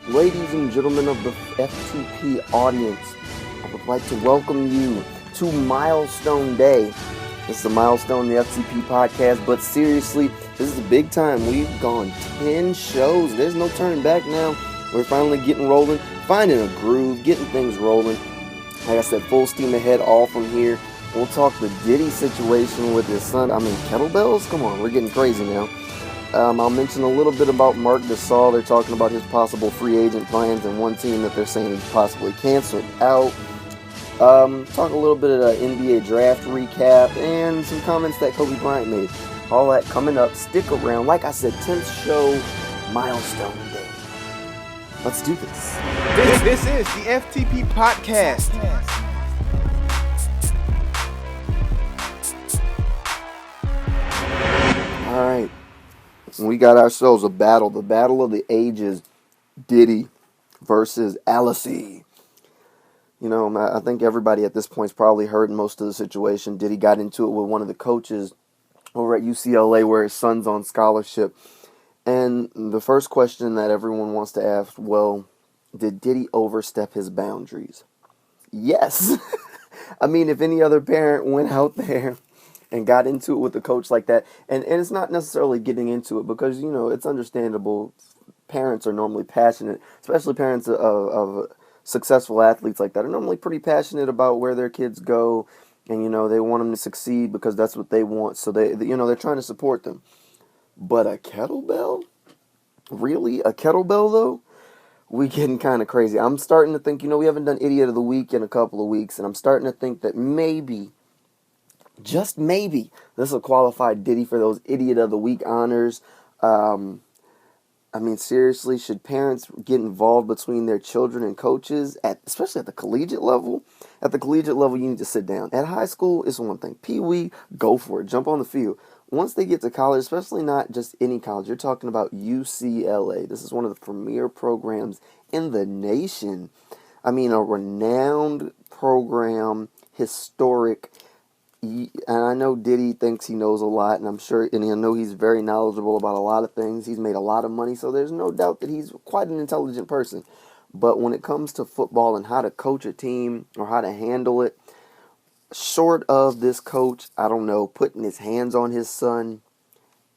Ladies and gentlemen of the FTP audience, I would like to welcome you to Milestone Day. This is a milestone in the FTP podcast, but seriously, this is a big time. We've gone 10 shows. There's no turning back now. We're finally getting rolling, finding a groove, getting things rolling. Like I said, full steam ahead, all from here. We'll talk the Diddy situation with his son. Kettlebells? Come on, we're getting crazy now. I'll mention a little bit about Marc Gasol. They're talking about his possible free agent plans and one team that they're saying he's possibly canceled out. Talk a little bit of the NBA draft recap and some comments that Kobe Bryant made. All that coming up. Stick around. Like I said, 10th show, Milestone Day. Let's do this. This is the FTP Podcast. All right. We got ourselves a battle. The battle of the ages. Diddy versus Alisy. You know, I think everybody at this point's probably heard most of the situation. Diddy got into it with one of the coaches over at UCLA where his son's on scholarship. And the first question that everyone wants to ask, well, did Diddy overstep his boundaries? Yes. If any other parent went out there and got into it with a coach like that, and it's not necessarily getting into it because, you know, it's understandable. Parents are normally passionate, especially parents of successful athletes like that are normally pretty passionate about where their kids go, and, you know, they want them to succeed because that's what they want. So they're trying to support them. But a kettlebell? Really? A kettlebell, though? We getting kind of crazy. I'm starting to think, we haven't done Idiot of the Week in a couple of weeks, and I'm starting to think that maybe, just maybe, this will qualify Diddy for those Idiot of the Week honors. Seriously, should parents get involved between their children and coaches, especially at the collegiate level? At the collegiate level, you need to sit down. At high school, it's one thing. Pee-wee, go for it. Jump on the field. Once they get to college, especially not just any college, you're talking about UCLA. This is one of the premier programs in the nation. A renowned program, historic. And I know Diddy thinks he knows a lot, and I'm sure, and I know he's very knowledgeable about a lot of things. He's made a lot of money, so there's no doubt that he's quite an intelligent person. But when it comes to football and how to coach a team or how to handle it, short of this coach, putting his hands on his son,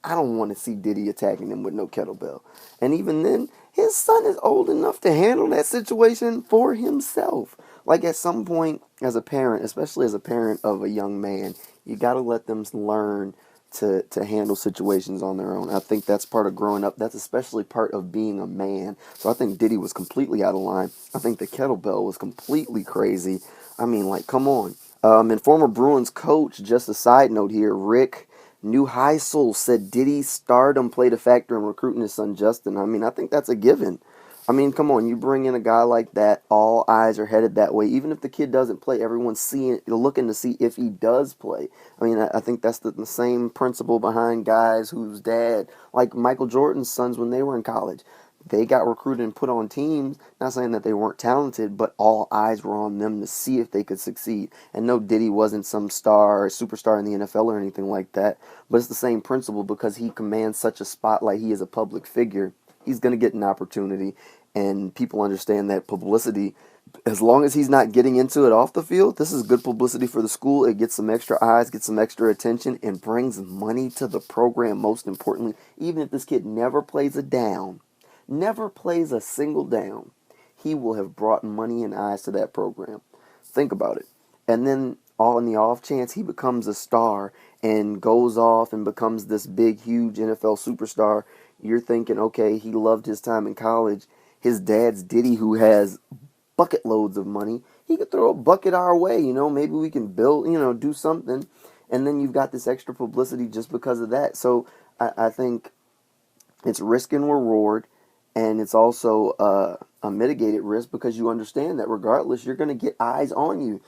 I don't want to see Diddy attacking him with no kettlebell. And even then, his son is old enough to handle that situation for himself. Like at some point, as a parent, especially as a parent of a young man, you got to let them learn to handle situations on their own. I think that's part of growing up. That's especially part of being a man. So I think Diddy was completely out of line. I think the kettlebell was completely crazy. Come on. And former Bruins coach, just a side note here, Rick Neuheisel said Diddy's stardom played a factor in recruiting his son Justin. I think that's a given. Come on, you bring in a guy like that, all eyes are headed that way. Even if the kid doesn't play, everyone's looking to see if he does play. I think that's the same principle behind guys whose dad, like Michael Jordan's sons when they were in college. They got recruited and put on teams, not saying that they weren't talented, but all eyes were on them to see if they could succeed. And no, Diddy wasn't some star or superstar in the NFL or anything like that, but it's the same principle because he commands such a spotlight. He is a public figure. He's going to get an opportunity, and people understand that publicity, as long as he's not getting into it off the field, this is good publicity for the school. It gets some extra eyes, gets some extra attention, and brings money to the program, most importantly. Even if this kid never plays a down, never plays a single down, he will have brought money and eyes to that program. Think about it. And then on the off chance he becomes a star and goes off and becomes this big, huge NFL superstar, you're thinking, okay, he loved his time in college. His dad's Diddy, who has bucket loads of money. He could throw a bucket our way, maybe we can build, do something. And then you've got this extra publicity just because of that. So I think it's risk and reward. And it's also a mitigated risk because you understand that regardless, you're going to get eyes on you.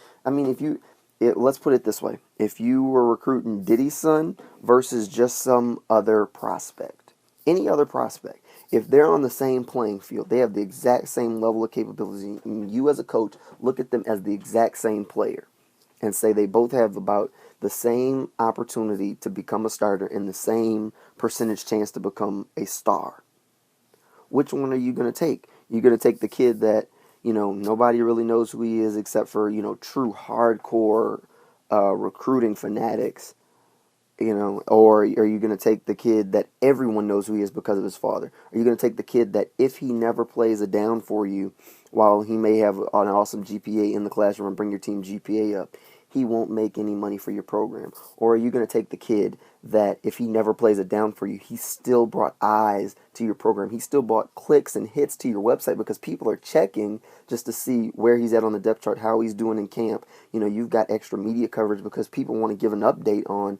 Let's put it this way. If you were recruiting Diddy's son versus just some other prospect, any other prospect, if they're on the same playing field, they have the exact same level of capability, and you as a coach look at them as the exact same player and say they both have about the same opportunity to become a starter and the same percentage chance to become a star. Which one are you going to take? You're going to take the kid that, nobody really knows who he is except for, true hardcore recruiting fanatics, or are you going to take the kid that everyone knows who he is because of his father? Are you going to take the kid that if he never plays a down for you, while he may have an awesome GPA in the classroom and bring your team GPA up, he won't make any money for your program? Or are you going to take the kid that if he never plays it down for you, he still brought eyes to your program? He still brought clicks and hits to your website because people are checking just to see where he's at on the depth chart, how he's doing in camp. You've got extra media coverage because people want to give an update on,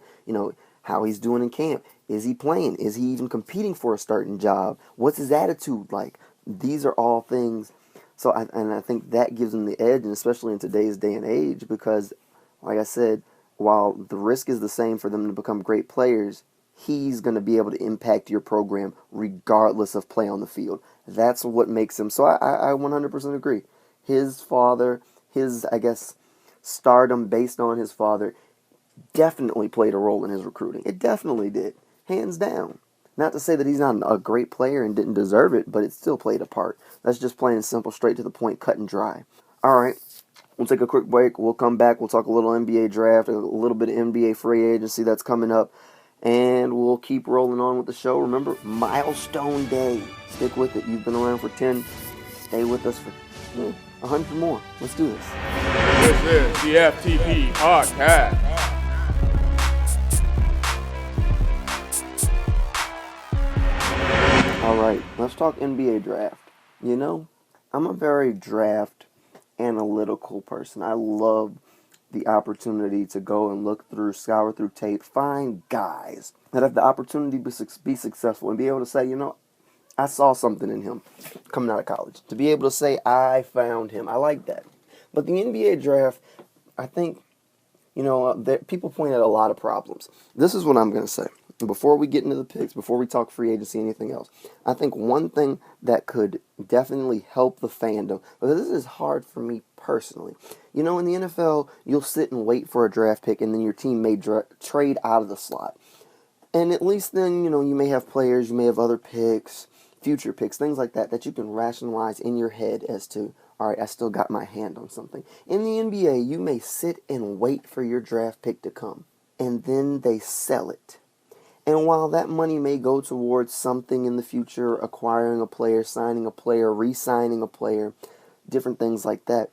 how he's doing in camp. Is he playing? Is he even competing for a starting job? What's his attitude like? These are all things. So I think that gives him the edge, and especially in today's day and age, because like I said, while the risk is the same for them to become great players, he's going to be able to impact your program regardless of play on the field. That's what makes him. So I 100% agree. His father, I guess, stardom based on his father definitely played a role in his recruiting. It definitely did. Hands down. Not to say that he's not a great player and didn't deserve it, but it still played a part. That's just plain and simple, straight to the point, cut and dry. All right. We'll take a quick break. We'll come back. We'll talk a little NBA draft, a little bit of NBA free agency that's coming up, and we'll keep rolling on with the show. Remember, milestone day. Stick with it. You've been around for 10. Stay with us for 100 more. Let's do this. This is the FTP Podcast. All right, let's talk NBA draft. I'm a very draft analytical person. I love the opportunity to go and scour through tape, find guys that have the opportunity to be successful and be able to say, I saw something in him coming out of college. To be able to say, I found him. I like that. But the NBA draft, I think, people point at a lot of problems. This is what I'm going to say. Before we get into the picks, before we talk free agency, anything else, I think one thing that could definitely help the fandom, because this is hard for me personally. In the NFL, you'll sit and wait for a draft pick, and then your team may trade out of the slot. And at least then, you may have players, you may have other picks, future picks, things like that you can rationalize in your head as to, all right, I still got my hand on something. In the NBA, you may sit and wait for your draft pick to come, and then they sell it. And while that money may go towards something in the future, acquiring a player, signing a player, re-signing a player, different things like that,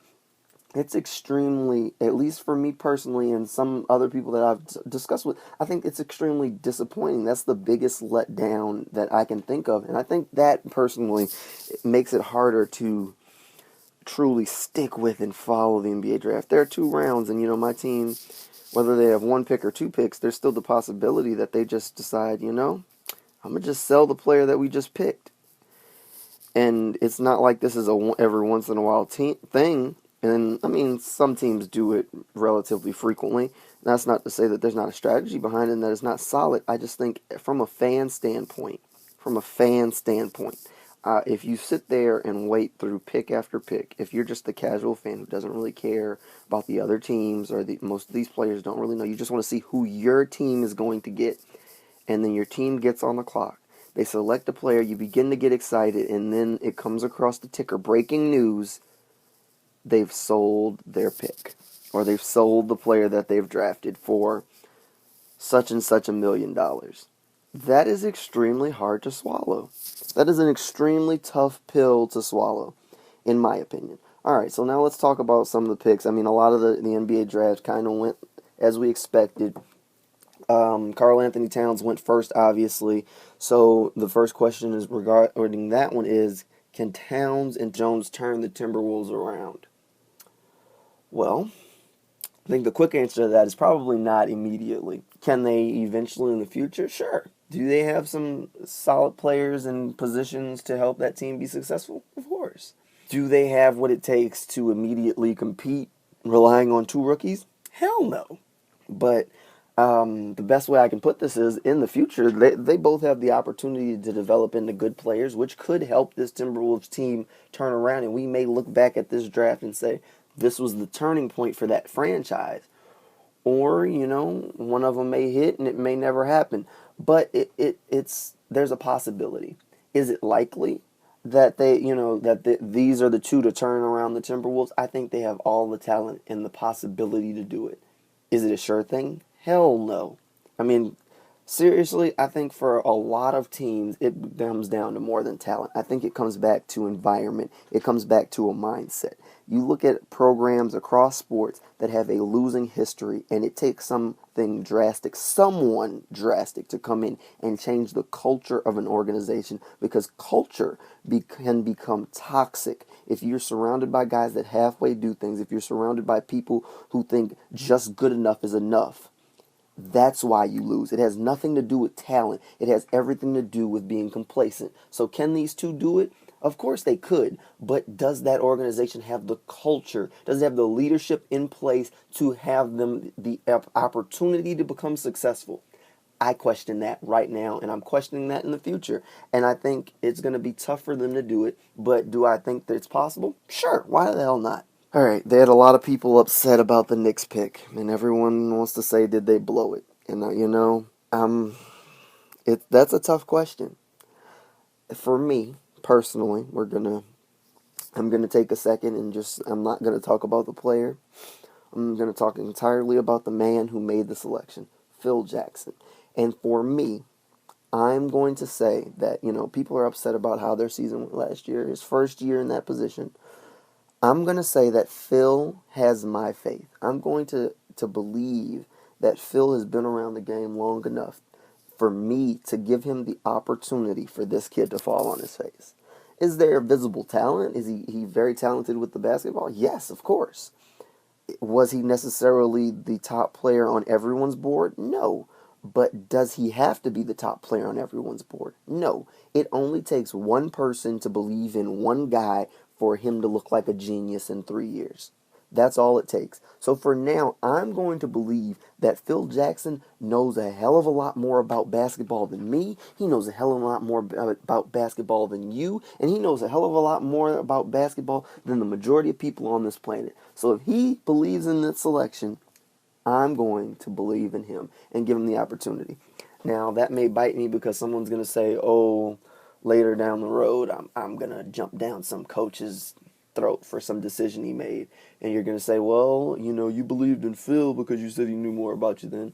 it's extremely, at least for me personally and some other people that I've discussed with, I think it's extremely disappointing. That's the biggest letdown that I can think of. And I think that personally makes it harder to truly stick with and follow the NBA draft. There are 2 rounds, and my team, whether they have 1 pick or 2 picks, there's still the possibility that they just decide, I'm going to just sell the player that we just picked. And it's not like this is a every once in a while thing. And, some teams do it relatively frequently. That's not to say that there's not a strategy behind it and that it's not solid. I just think from a fan standpoint, if you sit there and wait through pick after pick, if you're just the casual fan who doesn't really care about the other teams, or most of these players don't really know, you just want to see who your team is going to get, and then your team gets on the clock. They select a player, you begin to get excited, and then it comes across the ticker, breaking news, they've sold their pick, or they've sold the player that they've drafted for such and such $1 million. That is extremely hard to swallow. That is an extremely tough pill to swallow, in my opinion. All right, so now let's talk about some of the picks. A lot of the NBA draft kind of went as we expected. Karl Anthony Towns went first, obviously. So the first question is regarding that one is, can Towns and Jones turn the Timberwolves around? Well, I think the quick answer to that is probably not immediately. Can they eventually in the future? Sure. Do they have some solid players and positions to help that team be successful? Of course. Do they have what it takes to immediately compete relying on 2 rookies? Hell no. But the best way I can put this is, in the future, they both have the opportunity to develop into good players, which could help this Timberwolves team turn around, and we may look back at this draft and say, this was the turning point for that franchise. Or, one of them may hit and it may never happen. But there's a possibility. Is it likely? that these are the two to turn around the Timberwolves. I think they have all the talent and the possibility to do it. Is it a sure thing? Hell no. I mean, seriously, I think for a lot of teams, it comes down to more than talent. I think it comes back to environment. It comes back to a mindset. You look at programs across sports that have a losing history, and it takes something drastic, someone drastic, to come in and change the culture of an organization, because culture can become toxic if you're surrounded by guys that halfway do things, if you're surrounded by people who think just good enough is enough. That's why you lose. It has nothing to do with talent. It has everything to do with being complacent. So can these two do it? Of course they could, but does that organization have the culture? Does it have the leadership in place to have them the opportunity to become successful? I question that right now, and I'm questioning that in the future. And I think it's going to be tough for them to do it, but do I think that it's possible? Sure, why the hell not? All right, they had a lot of people upset about the Knicks pick, and everyone wants to say, did they blow it? And that's a tough question. For me, personally, I'm gonna take a second and I'm not gonna talk about the player. I'm gonna talk entirely about the man who made the selection, Phil Jackson. And for me, I'm going to say that, people are upset about how their season went last year, his first year in that position. I'm going to say that Phil has my faith. I'm going to believe that Phil has been around the game long enough for me to give him the opportunity for this kid to fall on his face. Is there visible talent? Is he very talented with the basketball? Yes, of course. Was he necessarily the top player on everyone's board? No. But does he have to be the top player on everyone's board? No. It only takes one person to believe in one guy for him to look like a genius in 3 years. That's all it takes. So for now, I'm going to believe that Phil Jackson knows a hell of a lot more about basketball than me. He knows a hell of a lot more about basketball than you. And he knows a hell of a lot more about basketball than the majority of people on this planet. So if he believes in this selection, I'm going to believe in him and give him the opportunity. Now, that may bite me because someone's going to say, oh, later down the road, I'm going to jump down some coach's throat for some decision he made. And you're going to say, well, you believed in Phil because you said he knew more about you then.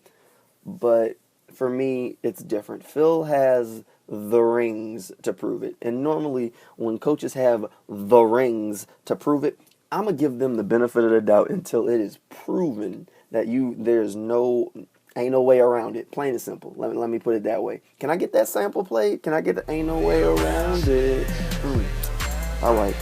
But for me, it's different. Phil has the rings to prove it. And normally, when coaches have the rings to prove it, I'm going to give them the benefit of the doubt until it is proven that ain't no way around it. Plain and simple. Let me put it that way. Can I get that sample played? Can I get the ain't no way around it? All right.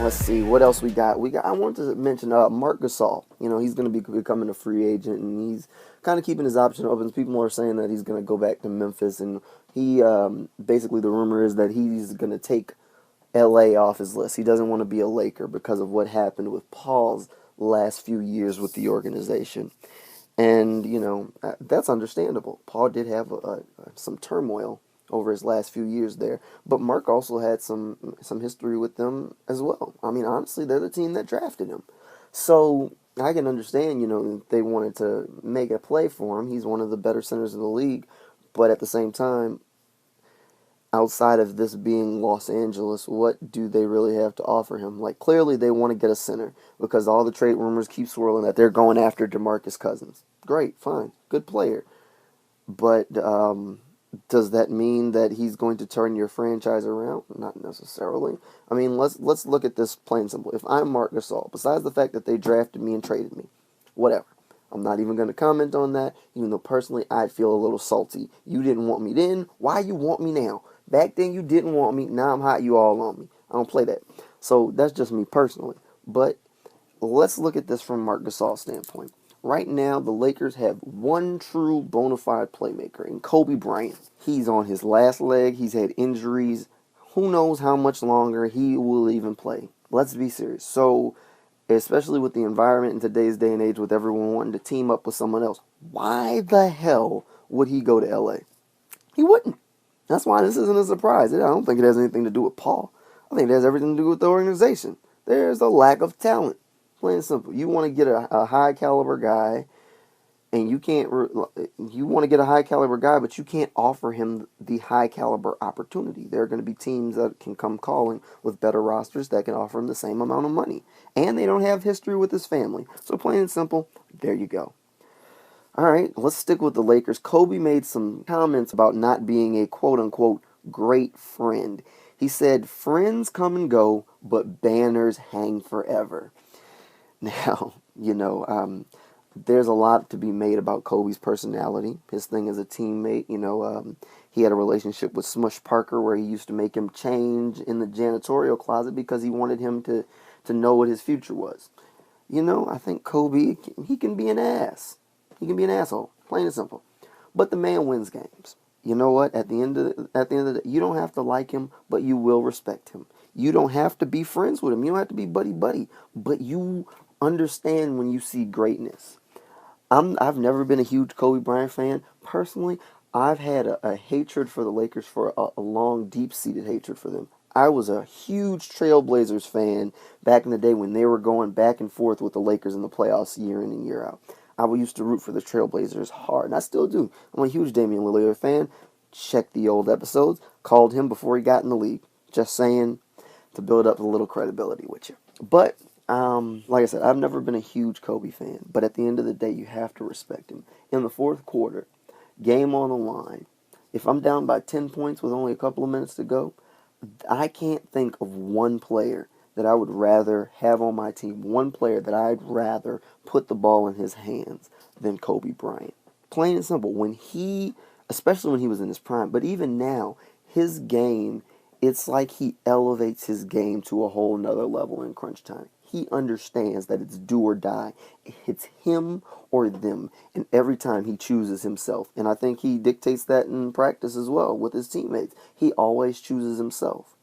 Let's see what else we got. I wanted to mention Marc Gasol. He's going to be becoming a free agent, and he's kind of keeping his option open. People are saying that he's going to go back to Memphis, and he basically the rumor is that he's going to take LA off his list. He doesn't want to be a Laker because of what happened with Paul's last few years with the organization. And, that's understandable. Paul did have some turmoil over his last few years there. But Mark also had some history with them as well. I mean, honestly, they're the team that drafted him. So I can understand, they wanted to make a play for him. He's one of the better centers in the league. But at the same time, outside of this being Los Angeles, what do they really have to offer him? Like, clearly they want to get a center because all the trade rumors keep swirling that they're going after DeMarcus Cousins. Great, fine, good player. But does that mean that he's going to turn your franchise around? Not necessarily. I mean, let's look at this plain and simple. If I'm Marc Gasol, besides the fact that they drafted me and traded me, whatever. I'm not even going to comment on that, even though personally I'd feel a little salty. You didn't want me then. Why you want me now? Back then you didn't want me. Now I'm hot. You all on me. I don't play that. So that's just me personally. But let's look at this from Marc Gasol's standpoint. Right now, the Lakers have one true bona fide playmaker in Kobe Bryant. He's on his last leg. He's had injuries. Who knows how much longer he will even play. Let's be serious. So, especially with the environment in today's day and age with everyone wanting to team up with someone else, why the hell would he go to LA? He wouldn't. That's why this isn't a surprise. I don't think it has anything to do with Paul. I think it has everything to do with the organization. There's a lack of talent. Plain and simple. You want to get a high caliber guy, And you can't, you want to get a high caliber guy, but you can't offer him the high caliber opportunity. There are going to be teams that can come calling with better rosters that can offer him the same amount of money. And they don't have history with his family. So plain and simple, there you go. All right, let's stick with the Lakers. Kobe made some comments about not being a quote-unquote great friend. He said, friends come and go, but banners hang forever. Now, there's a lot to be made about Kobe's personality. His thing as a teammate, he had a relationship with Smush Parker where he used to make him change in the janitorial closet because he wanted him to know what his future was. I think Kobe, he can be an ass. He can be an asshole, plain and simple. But the man wins games. You know what? At the end of the day, you don't have to like him, but you will respect him. You don't have to be friends with him. You don't have to be buddy, but you understand when you see greatness. I've never been a huge Kobe Bryant fan. Personally, I've had a hatred for the Lakers for a long, deep-seated hatred for them. I was a huge Trailblazers fan back in the day when they were going back and forth with the Lakers in the playoffs year in and year out. I used to root for the Trailblazers hard, and I still do. I'm a huge Damian Lillard fan. Check the old episodes. Called him before he got in the league. Just saying, to build up a little credibility with you. But, like I said, I've never been a huge Kobe fan. But at the end of the day, you have to respect him. In the fourth quarter, game on the line, if I'm down by 10 points with only a couple of minutes to go, I can't think of one player that I would rather have on my team, one player that I'd rather put the ball in his hands than Kobe Bryant. Plain and simple. Especially when he was in his prime, but even now, his game, it's like he elevates his game to a whole nother level in crunch time. He understands that it's do or die. It's him or them, and every time he chooses himself. And I think he dictates that in practice as well with his teammates. He always chooses himself.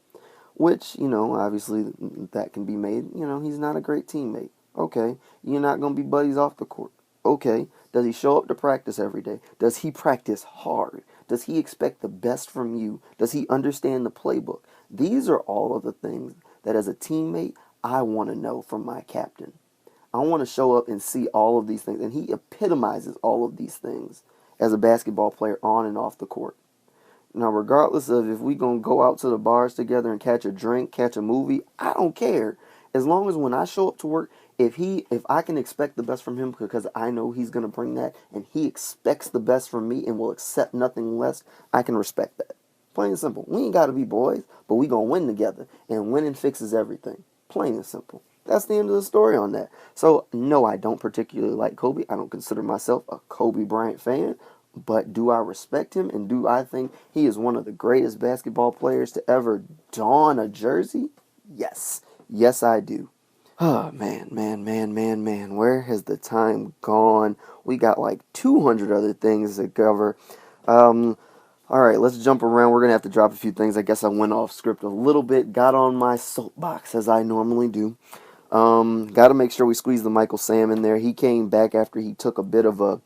Which, obviously that can be made. He's not a great teammate. Okay. You're not going to be buddies off the court. Okay. Does he show up to practice every day? Does he practice hard? Does he expect the best from you? Does he understand the playbook? These are all of the things that as a teammate, I want to know from my captain. I want to show up and see all of these things. And he epitomizes all of these things as a basketball player on and off the court. Now, regardless of if we going to go out to the bars together and catch a drink, catch a movie, I don't care. As long as when I show up to work, if I can expect the best from him because I know he's going to bring that and he expects the best from me and will accept nothing less, I can respect that. Plain and simple. We ain't got to be boys, but we going to win together. And winning fixes everything. Plain and simple. That's the end of the story on that. So, no, I don't particularly like Kobe. I don't consider myself a Kobe Bryant fan. But do I respect him, and do I think he is one of the greatest basketball players to ever don a jersey? Yes. Yes, I do. Oh, man. Where has the time gone? We got like 200 other things to cover. All right, let's jump around. We're going to have to drop a few things. I guess I went off script a little bit, got on my soapbox as I normally do. Got to make sure we squeeze the Michael Sam in there. He came back after he took a bit of a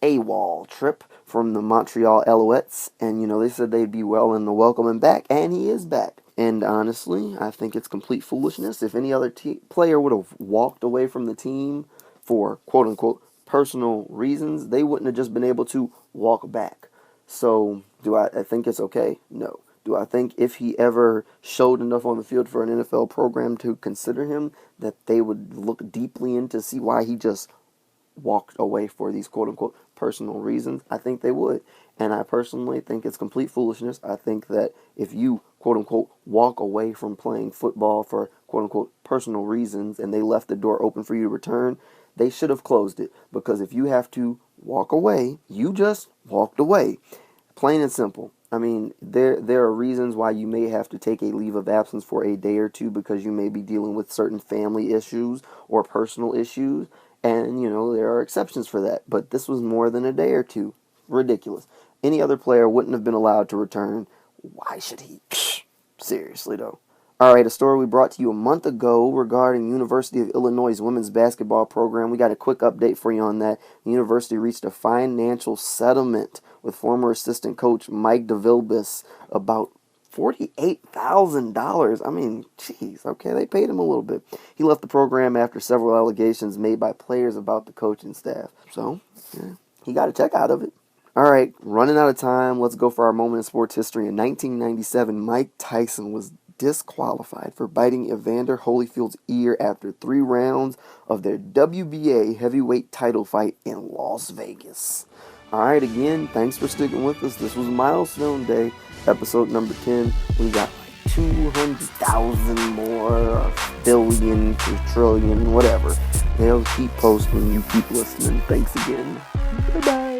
AWOL trip from the Montreal Alouettes, and they said they'd be well and to welcome him back, and he is back. And honestly, I think it's complete foolishness. If any other player would have walked away from the team for quote-unquote personal reasons, they wouldn't have just been able to walk back. So, do I think it's okay? No. Do I think if he ever showed enough on the field for an NFL program to consider him, that they would look deeply into see why he just walked away for these quote-unquote personal reasons? I think they would. And I personally think it's complete foolishness. I think that if you quote-unquote walk away from playing football for quote-unquote personal reasons and they left the door open for you to return, they should have closed it. Because if you have to walk away, you just walked away. Plain and simple. I mean, there are reasons why you may have to take a leave of absence for a day or two because you may be dealing with certain family issues or personal issues. And, there are exceptions for that. But this was more than a day or two. Ridiculous. Any other player wouldn't have been allowed to return. Why should he? Seriously, though. All right, a story we brought to you a month ago regarding University of Illinois' women's basketball program. We got a quick update for you on that. The university reached a financial settlement with former assistant coach Mike DeVilbiss about $48,000. I mean, jeez, okay, they paid him a little bit. He left the program after several allegations made by players about the coaching staff. So, yeah, he got a check out of it. All right, running out of time. Let's go for our moment in sports history. In 1997, Mike Tyson was disqualified for biting Evander Holyfield's ear after 3 rounds of their WBA heavyweight title fight in Las Vegas. All right, again, thanks for sticking with us. This was Milestone Day, episode number 10. We got 200,000 more, billion, trillion, whatever. They'll keep posting. You keep listening. Thanks again. Bye-bye.